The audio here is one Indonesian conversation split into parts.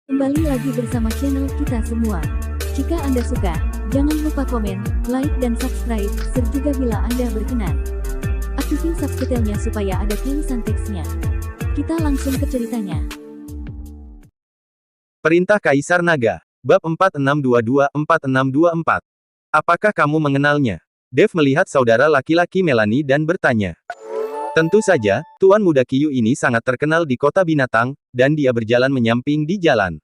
Kembali lagi bersama channel kita semua. Jika Anda suka, jangan lupa komen, like dan subscribe, serta bila Anda berkenan, aktifin subtitlenya supaya ada tulisan teksnya. Kita langsung ke ceritanya. Perintah Kaisar Naga. Bab 4622-4624. Apakah kamu mengenalnya? Dev melihat saudara laki-laki Melanie dan bertanya. Tentu saja, Tuan Muda Qiyu ini sangat terkenal di kota binatang, dan dia berjalan menyamping di jalan.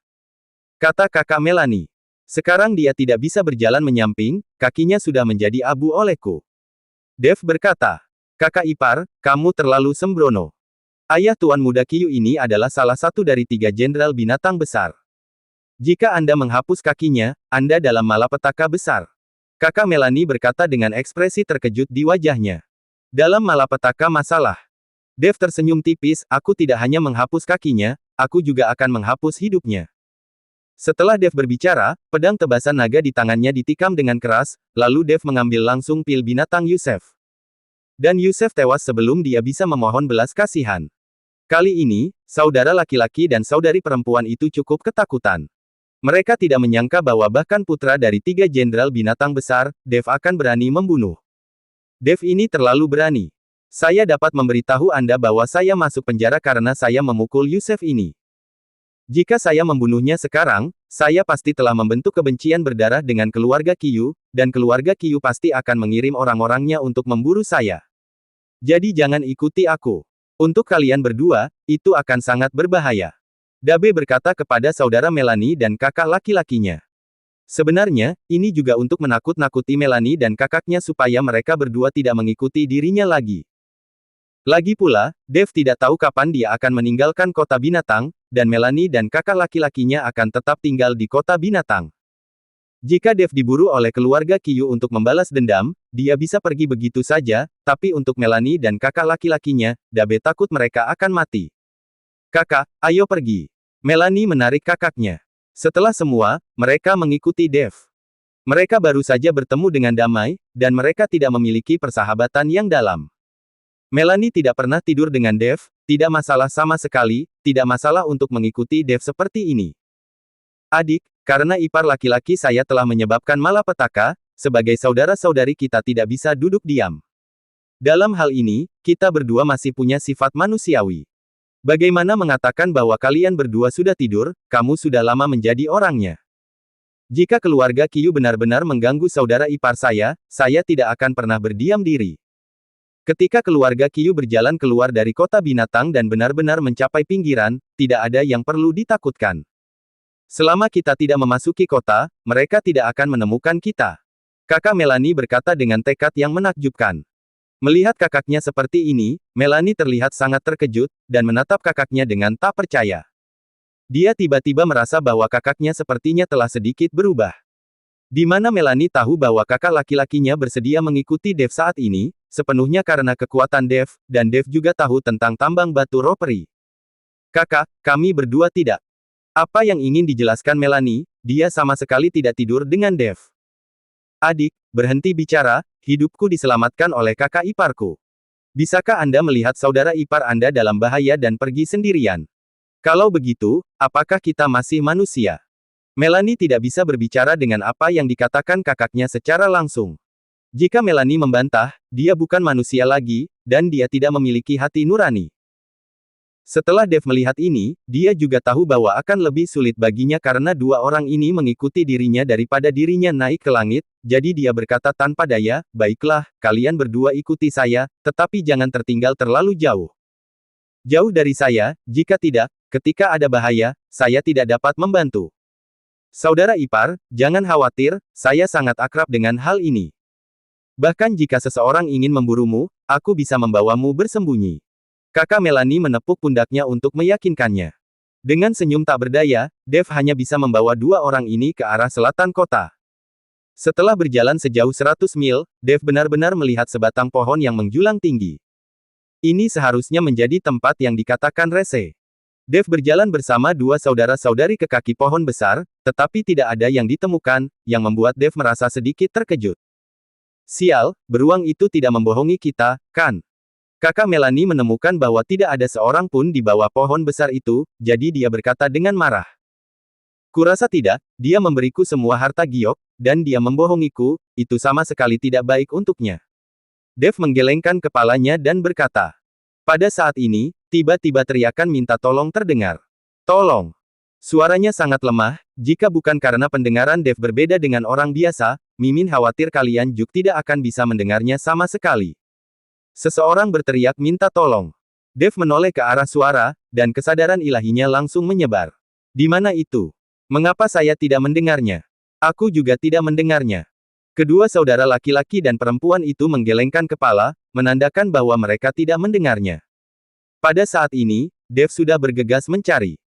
Kata kakak Melanie. Sekarang dia tidak bisa berjalan menyamping, kakinya sudah menjadi abu olehku. Dev berkata. Kakak ipar, kamu terlalu sembrono. Ayah Tuan Muda Qiyu ini adalah salah satu dari 3 jenderal binatang besar. Jika Anda menghapus kakinya, Anda dalam malapetaka besar. Kakak Melanie berkata dengan ekspresi terkejut di wajahnya. Dalam malapetaka masalah. Dev tersenyum tipis, aku tidak hanya menghapus kakinya, aku juga akan menghapus hidupnya. Setelah Dev berbicara, pedang tebasan naga di tangannya ditikam dengan keras, lalu Dev mengambil langsung pil binatang Yusef. Dan Yusef tewas sebelum dia bisa memohon belas kasihan. Kali ini, saudara laki-laki dan saudari perempuan itu cukup ketakutan. Mereka tidak menyangka bahwa bahkan putra dari 3 jenderal binatang besar, Dev akan berani membunuh. Dev ini terlalu berani. Saya dapat memberitahu Anda bahwa saya masuk penjara karena saya memukul Yusef ini. Jika saya membunuhnya sekarang, saya pasti telah membentuk kebencian berdarah dengan keluarga Qiyu, dan keluarga Qiyu pasti akan mengirim orang-orangnya untuk memburu saya. Jadi jangan ikuti aku. Untuk kalian berdua, itu akan sangat berbahaya. Dabe berkata kepada saudara Melanie dan kakak laki-lakinya. Sebenarnya, ini juga untuk menakut-nakuti Melanie dan kakaknya supaya mereka berdua tidak mengikuti dirinya lagi. Lagi pula, Dev tidak tahu kapan dia akan meninggalkan kota binatang, dan Melanie dan kakak laki-lakinya akan tetap tinggal di kota binatang. Jika Dev diburu oleh keluarga Qiyu untuk membalas dendam, dia bisa pergi begitu saja, tapi untuk Melanie dan kakak laki-lakinya, Dabe takut mereka akan mati. Kakak, ayo pergi. Melanie menarik kakaknya. Setelah semua, mereka mengikuti Dev. Mereka baru saja bertemu dengan damai, dan mereka tidak memiliki persahabatan yang dalam. Melanie tidak pernah tidur dengan Dev, tidak masalah sama sekali, tidak masalah untuk mengikuti Dev seperti ini. Adik, karena ipar laki-laki saya telah menyebabkan malapetaka, sebagai saudara-saudari kita tidak bisa duduk diam. Dalam hal ini, kita berdua masih punya sifat manusiawi. Bagaimana mengatakan bahwa kalian berdua sudah tidur, kamu sudah lama menjadi orangnya. Jika keluarga Qiyu benar-benar mengganggu saudara ipar saya tidak akan pernah berdiam diri. Ketika keluarga Qiyu berjalan keluar dari kota binatang dan benar-benar mencapai pinggiran, tidak ada yang perlu ditakutkan. Selama kita tidak memasuki kota, mereka tidak akan menemukan kita. Kakak Melanie berkata dengan tekad yang menakjubkan. Melihat kakaknya seperti ini, Melanie terlihat sangat terkejut, dan menatap kakaknya dengan tak percaya. Dia tiba-tiba merasa bahwa kakaknya sepertinya telah sedikit berubah. Di mana Melanie tahu bahwa kakak laki-lakinya bersedia mengikuti Dev saat ini, sepenuhnya karena kekuatan Dev, dan Dev juga tahu tentang tambang batu roperi. Kakak, kami berdua tidak. Apa yang ingin dijelaskan Melanie, dia sama sekali tidak tidur dengan Dev. Adik, berhenti bicara, hidupku diselamatkan oleh kakak iparku. Bisakah Anda melihat saudara ipar Anda dalam bahaya dan pergi sendirian? Kalau begitu, apakah kita masih manusia? Melanie tidak bisa berbicara dengan apa yang dikatakan kakaknya secara langsung. Jika Melanie membantah, dia bukan manusia lagi, dan dia tidak memiliki hati nurani. Setelah Dev melihat ini, dia juga tahu bahwa akan lebih sulit baginya karena 2 orang ini mengikuti dirinya daripada dirinya naik ke langit, jadi dia berkata tanpa daya, baiklah, kalian berdua ikuti saya, tetapi jangan tertinggal terlalu jauh. Jauh dari saya, jika tidak, ketika ada bahaya, saya tidak dapat membantu. Saudara ipar, jangan khawatir, saya sangat akrab dengan hal ini. Bahkan jika seseorang ingin memburumu, aku bisa membawamu bersembunyi. Kakak Melanie menepuk pundaknya untuk meyakinkannya. Dengan senyum tak berdaya, Dev hanya bisa membawa 2 orang ini ke arah selatan kota. Setelah berjalan sejauh 100 mil, Dev benar-benar melihat sebatang pohon yang menjulang tinggi. Ini seharusnya menjadi tempat yang dikatakan rese. Dev berjalan bersama 2 saudara-saudari ke kaki pohon besar, tetapi tidak ada yang ditemukan, yang membuat Dev merasa sedikit terkejut. Sial, beruang itu tidak membohongi kita, kan? Kakak Melanie menemukan bahwa tidak ada seorang pun di bawah pohon besar itu, jadi dia berkata dengan marah. Kurasa tidak, dia memberiku semua harta giok, dan dia membohongiku, itu sama sekali tidak baik untuknya. Dev menggelengkan kepalanya dan berkata. Pada saat ini, tiba-tiba teriakan minta tolong terdengar. Tolong! Suaranya sangat lemah, jika bukan karena pendengaran Dev berbeda dengan orang biasa, Mimin khawatir kalian juga tidak akan bisa mendengarnya sama sekali. Seseorang berteriak minta tolong. Dev menoleh ke arah suara, dan kesadaran ilahinya langsung menyebar. Di mana itu? Mengapa saya tidak mendengarnya? Aku juga tidak mendengarnya. Kedua saudara laki-laki dan perempuan itu menggelengkan kepala, menandakan bahwa mereka tidak mendengarnya. Pada saat ini, Dev sudah bergegas mencari.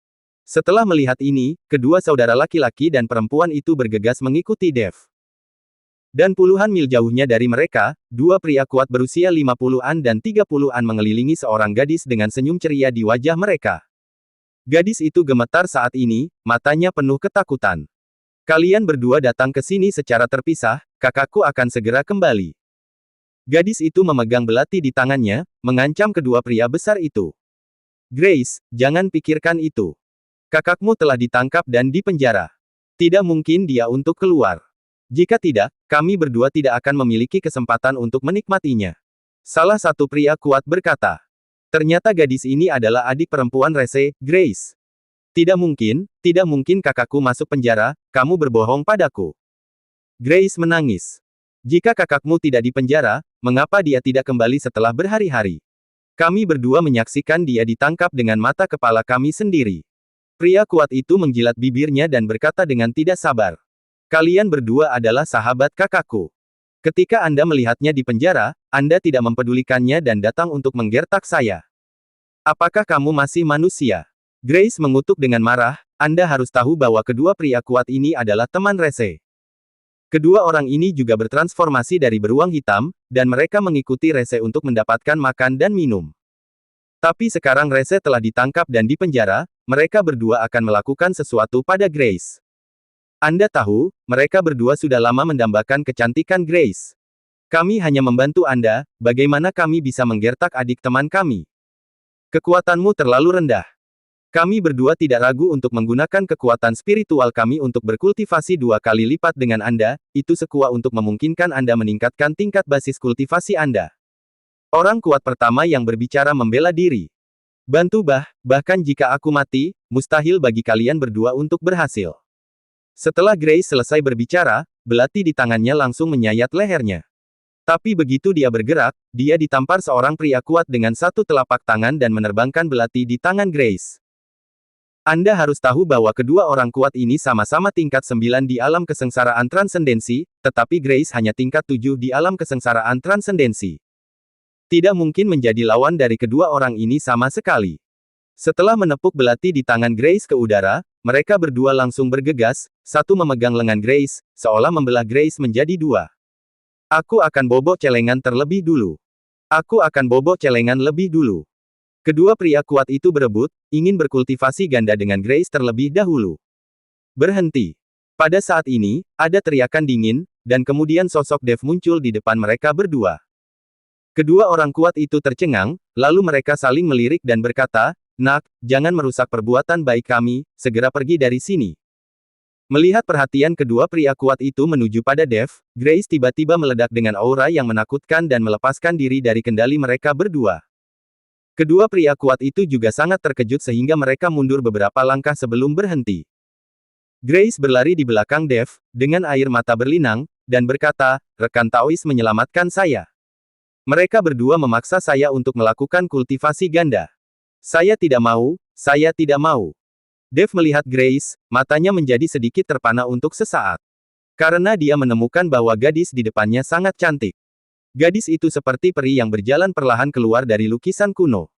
Setelah melihat ini, kedua saudara laki-laki dan perempuan itu bergegas mengikuti Dev. Dan puluhan mil jauhnya dari mereka, dua pria kuat berusia 50-an dan 30-an mengelilingi seorang gadis dengan senyum ceria di wajah mereka. Gadis itu gemetar saat ini, matanya penuh ketakutan. Kalian berdua datang ke sini secara terpisah, kakakku akan segera kembali. Gadis itu memegang belati di tangannya, mengancam kedua pria besar itu. Grace, jangan pikirkan itu. Kakakmu telah ditangkap dan dipenjara. Tidak mungkin dia untuk keluar. Jika tidak, kami berdua tidak akan memiliki kesempatan untuk menikmatinya. Salah satu pria kuat berkata. Ternyata gadis ini adalah adik perempuan Rese, Grace. Tidak mungkin kakakku masuk penjara, kamu berbohong padaku. Grace menangis. Jika kakakmu tidak dipenjara, mengapa dia tidak kembali setelah berhari-hari? Kami berdua menyaksikan dia ditangkap dengan mata kepala kami sendiri. Pria kuat itu menjilat bibirnya dan berkata dengan tidak sabar. Kalian berdua adalah sahabat kakakku. Ketika Anda melihatnya di penjara, Anda tidak mempedulikannya dan datang untuk menggertak saya. Apakah kamu masih manusia? Grace mengutuk dengan marah, Anda harus tahu bahwa kedua pria kuat ini adalah teman Rese. Kedua orang ini juga bertransformasi dari beruang hitam, dan mereka mengikuti Rese untuk mendapatkan makan dan minum. Tapi sekarang Rese telah ditangkap dan dipenjara, mereka berdua akan melakukan sesuatu pada Grace. Anda tahu, mereka berdua sudah lama mendambakan kecantikan Grace. Kami hanya membantu Anda, bagaimana kami bisa menggertak adik teman kami? Kekuatanmu terlalu rendah. Kami berdua tidak ragu untuk menggunakan kekuatan spiritual kami untuk berkultivasi 2 kali lipat dengan Anda, itu sekuat untuk memungkinkan Anda meningkatkan tingkat basis kultivasi Anda. Orang kuat pertama yang berbicara membela diri. Bantu bahkan jika aku mati, mustahil bagi kalian berdua untuk berhasil. Setelah Grace selesai berbicara, belati di tangannya langsung menyayat lehernya. Tapi begitu dia bergerak, dia ditampar seorang pria kuat dengan satu telapak tangan dan menerbangkan belati di tangan Grace. Anda harus tahu bahwa kedua orang kuat ini sama-sama tingkat 9 di alam kesengsaraan transendensi, tetapi Grace hanya tingkat 7 di alam kesengsaraan transendensi. Tidak mungkin menjadi lawan dari kedua orang ini sama sekali. Setelah menepuk belati di tangan Grace ke udara, mereka berdua langsung bergegas, satu memegang lengan Grace, seolah membelah Grace menjadi 2. Aku akan bobok celengan terlebih dulu. Aku akan bobok celengan lebih dulu. Kedua pria kuat itu berebut, ingin berkultivasi ganda dengan Grace terlebih dahulu. Berhenti. Pada saat ini, ada teriakan dingin, dan kemudian sosok Dev muncul di depan mereka berdua. Kedua orang kuat itu tercengang, lalu mereka saling melirik dan berkata, Nak, jangan merusak perbuatan baik kami, segera pergi dari sini. Melihat perhatian kedua pria kuat itu menuju pada Dev, Grace tiba-tiba meledak dengan aura yang menakutkan dan melepaskan diri dari kendali mereka berdua. Kedua pria kuat itu juga sangat terkejut sehingga mereka mundur beberapa langkah sebelum berhenti. Grace berlari di belakang Dev, dengan air mata berlinang, dan berkata, rekan Taois menyelamatkan saya. Mereka berdua memaksa saya untuk melakukan kultivasi ganda. Saya tidak mau, saya tidak mau. Dev melihat Grace, matanya menjadi sedikit terpana untuk sesaat. Karena dia menemukan bahwa gadis di depannya sangat cantik. Gadis itu seperti peri yang berjalan perlahan keluar dari lukisan kuno.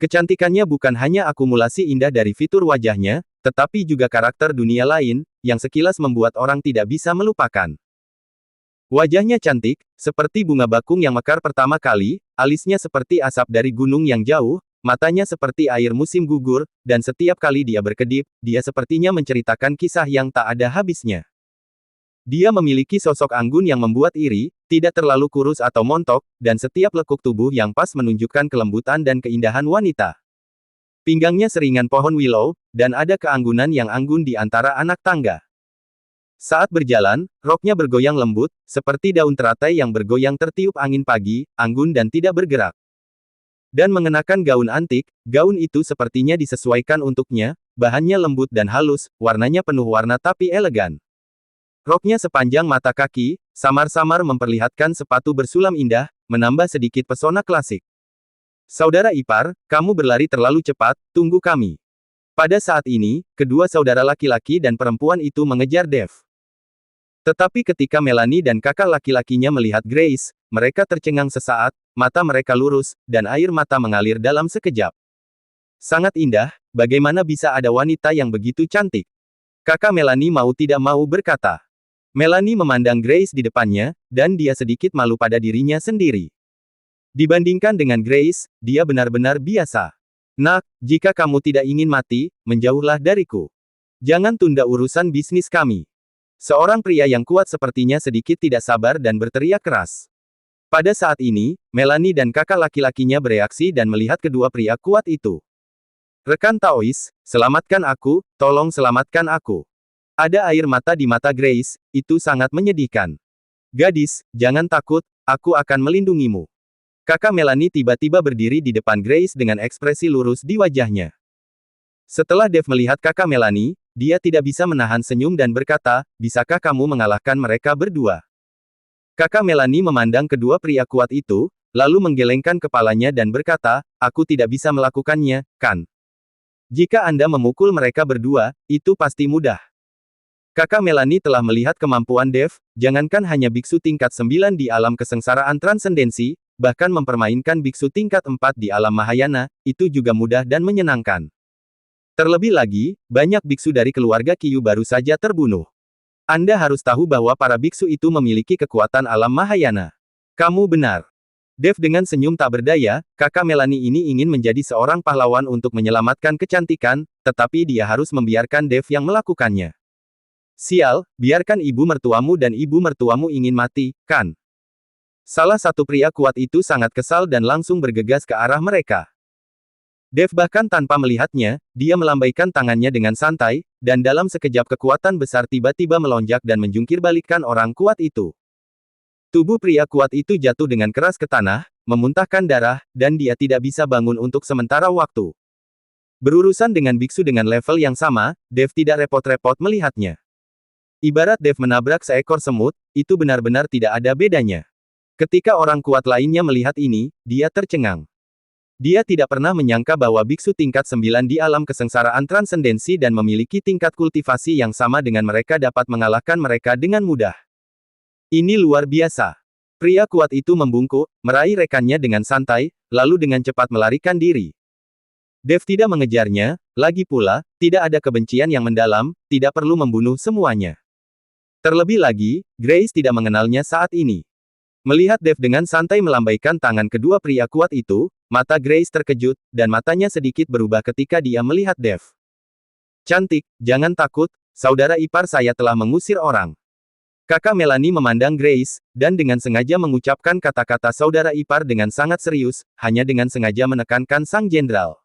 Kecantikannya bukan hanya akumulasi indah dari fitur wajahnya, tetapi juga karakter dunia lain, yang sekilas membuat orang tidak bisa melupakan. Wajahnya cantik, seperti bunga bakung yang mekar pertama kali, alisnya seperti asap dari gunung yang jauh, matanya seperti air musim gugur, dan setiap kali dia berkedip, dia sepertinya menceritakan kisah yang tak ada habisnya. Dia memiliki sosok anggun yang membuat iri, tidak terlalu kurus atau montok, dan setiap lekuk tubuh yang pas menunjukkan kelembutan dan keindahan wanita. Pinggangnya seringan pohon willow, dan ada keanggunan yang anggun di antara anak tangga. Saat berjalan, roknya bergoyang lembut, seperti daun teratai yang bergoyang tertiup angin pagi, anggun dan tidak bergerak. Dan mengenakan gaun antik, gaun itu sepertinya disesuaikan untuknya, bahannya lembut dan halus, warnanya penuh warna tapi elegan. Roknya sepanjang mata kaki, samar-samar memperlihatkan sepatu bersulam indah, menambah sedikit pesona klasik. Saudara ipar, kamu berlari terlalu cepat, tunggu kami. Pada saat ini, kedua saudara laki-laki dan perempuan itu mengejar Dev. Tetapi ketika Melanie dan kakak laki-lakinya melihat Grace, mereka tercengang sesaat, mata mereka lurus, dan air mata mengalir dalam sekejap. Sangat indah, bagaimana bisa ada wanita yang begitu cantik? Kakak Melanie mau tidak mau berkata. Melanie memandang Grace di depannya, dan dia sedikit malu pada dirinya sendiri. Dibandingkan dengan Grace, dia benar-benar biasa. Nak, jika kamu tidak ingin mati, menjauhlah dariku. Jangan tunda urusan bisnis kami. Seorang pria yang kuat sepertinya sedikit tidak sabar dan berteriak keras. Pada saat ini, Melanie dan kakak laki-lakinya bereaksi dan melihat kedua pria kuat itu. Rekan Taois, selamatkan aku, tolong selamatkan aku. Ada air mata di mata Grace, itu sangat menyedihkan. Gadis, jangan takut, aku akan melindungimu. Kakak Melanie tiba-tiba berdiri di depan Grace dengan ekspresi lurus di wajahnya. Setelah Dev melihat kakak Melanie, dia tidak bisa menahan senyum dan berkata, bisakah kamu mengalahkan mereka berdua? Kakak Melanie memandang kedua pria kuat itu, lalu menggelengkan kepalanya dan berkata, aku tidak bisa melakukannya, kan? Jika Anda memukul mereka berdua, itu pasti mudah. Kakak Melanie telah melihat kemampuan Dev, jangankan hanya biksu tingkat 9 di alam kesengsaraan transendensi, bahkan mempermainkan biksu tingkat 4 di alam Mahayana, itu juga mudah dan menyenangkan. Terlebih lagi, banyak biksu dari keluarga Qiyu baru saja terbunuh. Anda harus tahu bahwa para biksu itu memiliki kekuatan alam Mahayana. Kamu benar. Dev dengan senyum tak berdaya, kakak Melanie ini ingin menjadi seorang pahlawan untuk menyelamatkan kecantikan, tetapi dia harus membiarkan Dev yang melakukannya. Sial, biarkan ibu mertuamu dan ibu mertuamu ingin mati, kan? Salah satu pria kuat itu sangat kesal dan langsung bergegas ke arah mereka. Dev bahkan tanpa melihatnya, dia melambaikan tangannya dengan santai, dan dalam sekejap kekuatan besar tiba-tiba melonjak dan menjungkir balikkan orang kuat itu. Tubuh pria kuat itu jatuh dengan keras ke tanah, memuntahkan darah, dan dia tidak bisa bangun untuk sementara waktu. Berurusan dengan biksu dengan level yang sama, Dev tidak repot-repot melihatnya. Ibarat Dev menabrak seekor semut, itu benar-benar tidak ada bedanya. Ketika orang kuat lainnya melihat ini, dia tercengang. Dia tidak pernah menyangka bahwa biksu tingkat 9 di alam kesengsaraan transendensi dan memiliki tingkat kultivasi yang sama dengan mereka dapat mengalahkan mereka dengan mudah. Ini luar biasa. Pria kuat itu membungkuk, meraih rekannya dengan santai, lalu dengan cepat melarikan diri. Dev tidak mengejarnya, lagi pula, tidak ada kebencian yang mendalam, tidak perlu membunuh semuanya. Terlebih lagi, Grace tidak mengenalnya saat ini. Melihat Dev dengan santai melambaikan tangan kedua pria kuat itu, mata Grace terkejut, dan matanya sedikit berubah ketika dia melihat Dev. Cantik, jangan takut, saudara ipar saya telah mengusir orang. Kakak Melanie memandang Grace, dan dengan sengaja mengucapkan kata-kata saudara ipar dengan sangat serius, hanya dengan sengaja menekankan sang jenderal.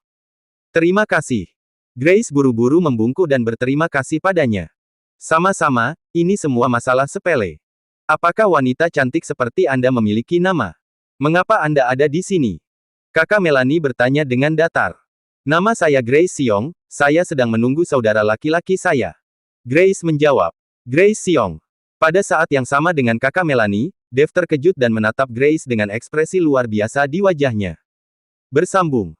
Terima kasih. Grace buru-buru membungkuk dan berterima kasih padanya. Sama-sama, ini semua masalah sepele. Apakah wanita cantik seperti Anda memiliki nama? Mengapa Anda ada di sini? Kakak Melanie bertanya dengan datar. Nama saya Grace Xiong, saya sedang menunggu saudara laki-laki saya. Grace menjawab. Grace Xiong. Pada saat yang sama dengan kakak Melanie, Dev terkejut dan menatap Grace dengan ekspresi luar biasa di wajahnya. Bersambung.